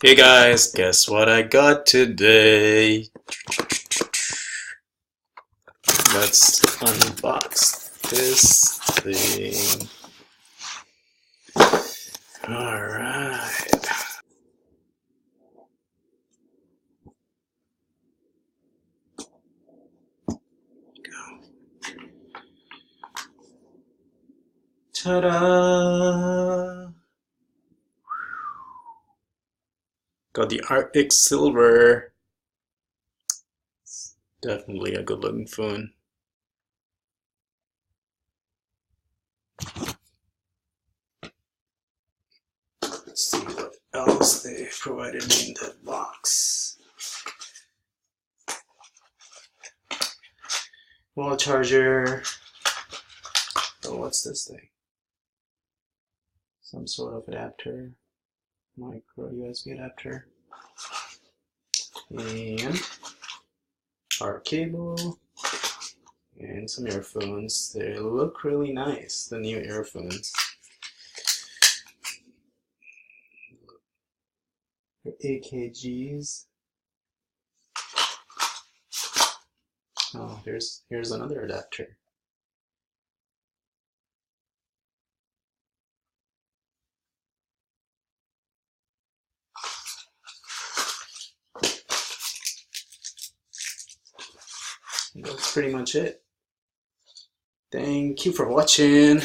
Hey guys, guess what I got today? Let's unbox this thing. Alright. Ta-da! Got the Arctic Silver. Definitely a good looking phone. Let's see what else they provided me in that box. Wall charger. Oh, what's this thing? Some sort of adapter. Micro USB adapter. And our cable. And some earphones. They look really nice, the new earphones. They're AKGs. Oh, here's another adapter. And that's pretty much it. Thank you for watching.